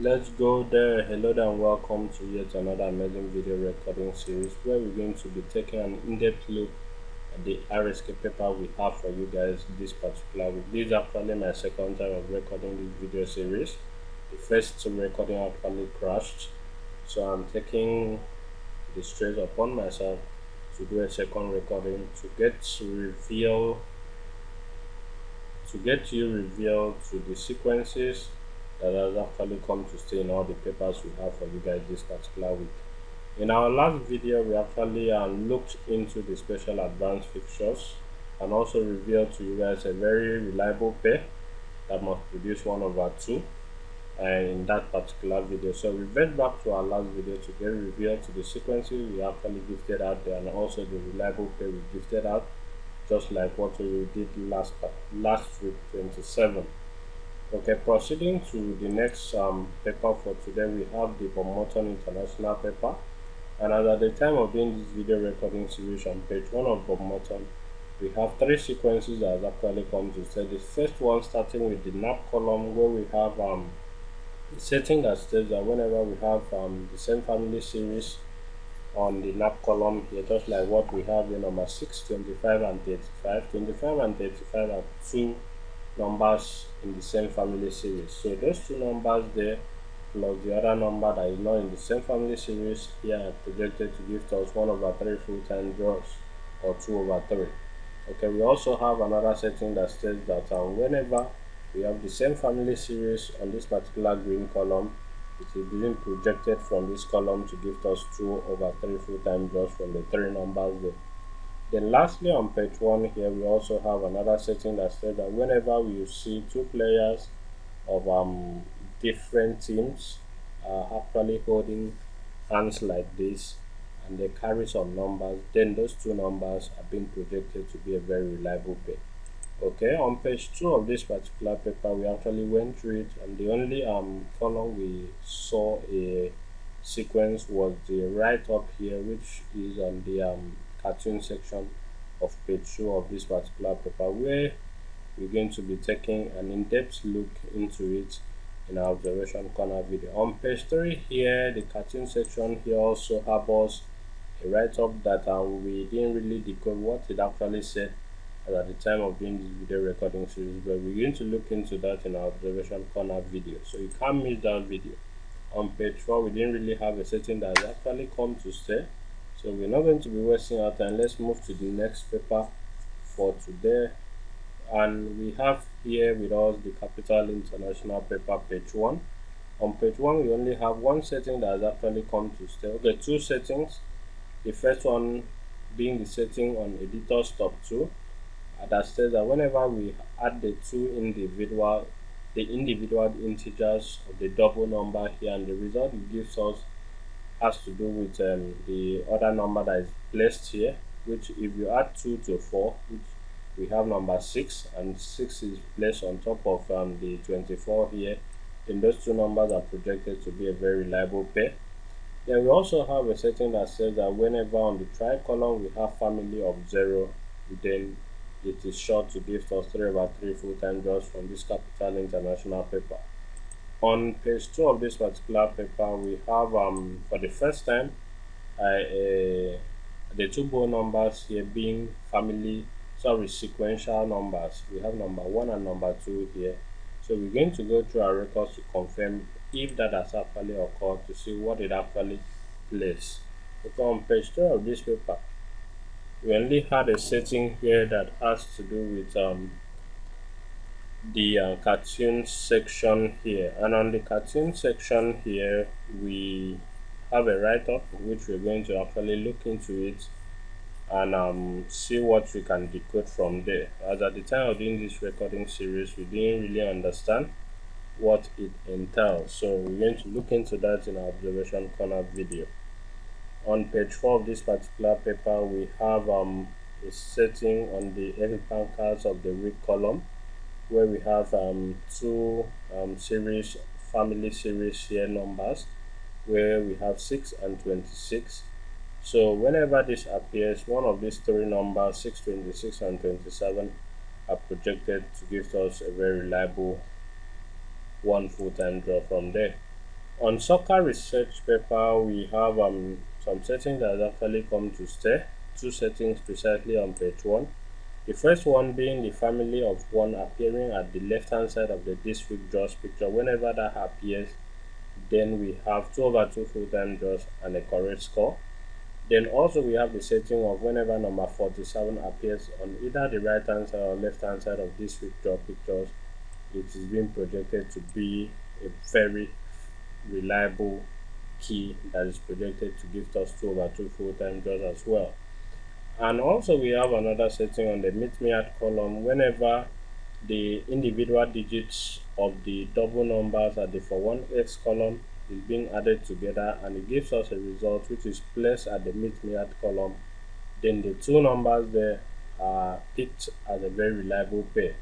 Let's go there. Hello there and welcome to yet another amazing video recording series where we're going to be taking an in-depth look at the RSK paper we have for you guys this particular week. This is actually my second time of recording this video series. The first recording actually crashed, so I'm taking the stress upon myself to do a second recording to get you reveal to the sequences that has actually come to stay in all the papers we have for you guys this particular week. In our last video, we actually looked into the special advanced fixtures and also revealed to you guys a very reliable pair that must produce 1 over 2 in that particular video. So we went back to our last video to get revealed to the sequences we actually gifted out there and also the reliable pair we gifted out, just like what we did last week 27. Okay, proceeding to the next paper for today, we have the Bournemouth International paper. And as at the time of doing this video recording series on page 1 of Bournemouth, we have 3 sequences that has actually come to stay. The first one starting with the NAP column, where we have the setting that states that whenever we have the same family series on the NAP column here, just like what we have in number 6, 25 and 35. 25 and 35 are 2 numbers in the same family series. So those 2 numbers there plus the other number that is not in the same family series here are projected to give us 1 over 3 full-time draws or 2 over 3. Okay, we also have another setting that states that whenever we have the same family series on this particular green column, it is being projected from this column to give us 2 over 3 full-time draws from the 3 numbers there. Then lastly, on page 1 here, we also have another setting that says that whenever we see 2 players of different teams actually holding hands like this and they carry some numbers, then those 2 numbers are being projected to be a very reliable pair. Okay, on page 2 of this particular paper, we actually went through it, and the only column we saw a sequence was the right up here, which is on the cartoon section of page 2 of this particular paper, where we're going to be taking an in-depth look into it in our observation corner video. On page 3 here, the cartoon section here also harbors a write-up that we didn't really decode what it actually said at the time of doing this video recording series, but we're going to look into that in our observation corner video, so you can't miss that video. On page 4, we didn't really have a setting that has actually come to stay, so we're not going to be wasting our time. Let's move to the next paper for today, and we have here with us the Capital International paper, page 1. On page 1, we only have 1 setting that has actually come to stay. Okay, 2 settings. The first one being the setting on editor stop 2, that says that whenever we add the individual integers of the double number here, and the result it gives us has to do with the other number that is placed here, which if you add 2 to 4, which we have number 6, and 6 is placed on top of the 24 here, then those 2 numbers are projected to be a very reliable pair. Then we also have a setting that says that whenever on the try column we have family of 0, then it is sure to give us 3 over 3 full-time draws from this Capital International paper. On page 2 of this particular paper, we have for the first time the 2 bowl numbers here being sequential numbers. We have number 1 and number 2 here, so we're going to go through our records to confirm if that has actually occurred, to see what it actually plays. Okay, on page 2 of this paper, we only had a setting here that has to do with the cartoon section here, and on the cartoon section here we have a write-up which we're going to actually look into it and see what we can decode from there. As at the time of doing this recording series, we didn't really understand what it entails, so we're going to look into that in our observation corner video. On page 4 of this particular paper, we have a setting on the F bankers of the week column, where we have 2 family series here numbers, where we have 6 and 26. So whenever this appears, one of these 3 numbers, 6, 26 and 27, are projected to give us a very reliable 1 full-time draw from there. On soccer research paper, we have some settings that has actually come to stay. Two settings precisely on page 1. The first one being the family of one appearing at the left hand side of the this week draws picture. Whenever that appears, then we have 2 over 2 full-time draws and a correct score. Then also we have the setting of whenever number 47 appears on either the right hand side or left hand side of this week draw pictures, it is being projected to be a very reliable key that is projected to give us 2 over 2 full-time draws as well. And also we have another setting on the meet me at column. Whenever the individual digits of the double numbers at the for 1x column is being added together and it gives us a result which is placed at the meet me at column, then the two numbers there are picked as a very reliable pair.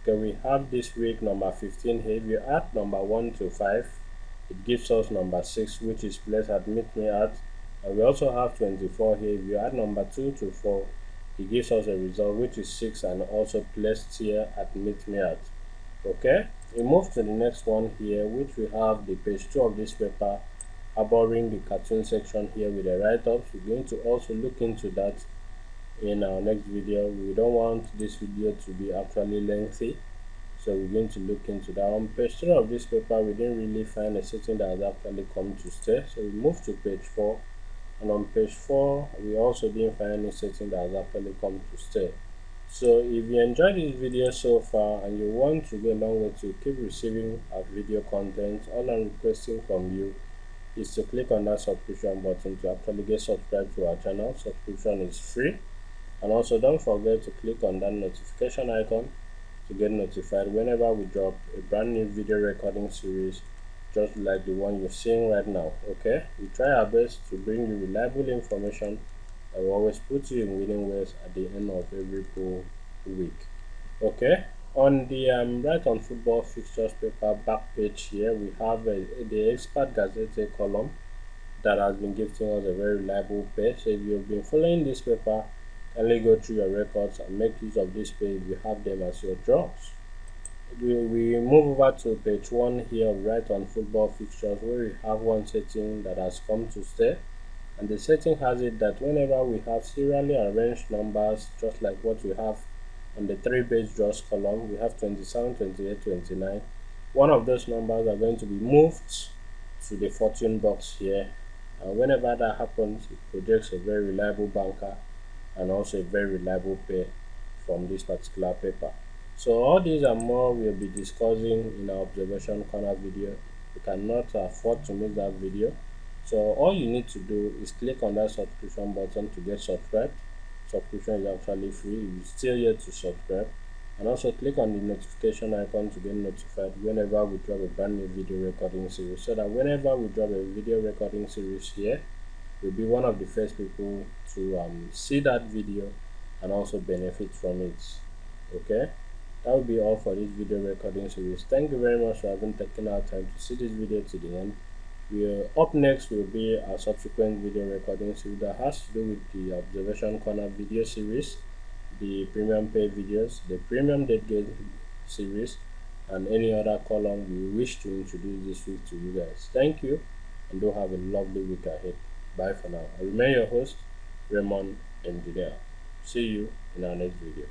Okay, we have this week number 15 here. If you add number 1 to 5, it gives us number 6 which is placed at meet me at. And we also have 24 here. If you add number 2 to 4, it gives us a result which is 6 and also placed here at meet me at. Okay, we move to the next one here, which we have the page 2 of this paper, harboring the cartoon section here with the write-ups. We're going to also look into that in our next video. We don't want this video to be actually lengthy, so we're going to look into that. On page 3 of this paper, we didn't really find a setting that has actually come to stay, so we move to page 4. And on page 4, we also didn't find any setting that has actually come to stay. So if you enjoyed this video so far and you want to go a long way to keep receiving our video content, all I'm requesting from you is to click on that subscription button to actually get subscribed to our channel. Subscription is free. And also don't forget to click on that notification icon to get notified whenever we drop a brand new video recording series just like the one you're seeing right now. Okay, we try our best to bring you reliable information that will always put you in winning ways at the end of every pool week. Okay, on the right on football fixtures paper back page here, we have the expert gazette column that has been gifting us a very reliable pair. So if you've been following this paper, kindly go through your records and make use of this page if you have them as your draws. We move over to page 1 here of right on football fixtures, where we have one setting that has come to stay, and the setting has it that whenever we have serially arranged numbers just like what we have on the 3 base draws column, we have 27, 28, 29, one of those numbers are going to be moved to the fortune box here, and whenever that happens, it projects a very reliable banker and also a very reliable pair from this particular paper. So all these and more we'll be discussing in our observation corner video. You cannot afford to miss that video. So all you need to do is click on that subscription button to get subscribed. Subscription is actually free if you're still yet to subscribe. And also click on the notification icon to get notified whenever we drop a brand new video recording series, so that whenever we drop a video recording series here, you'll be one of the first people to see that video and also benefit from it. Okay, that will be all for this video recording series. Thank you very much for having taken our time to see this video to the end. Up next will be a subsequent video recording series that has to do with the observation corner video series, the premium pay videos, the premium dead game series, and any other column we wish to introduce this week to you guys. Thank you, and do have a lovely week ahead. Bye for now. I remain your host, Raymond Engineer. See you in our next video.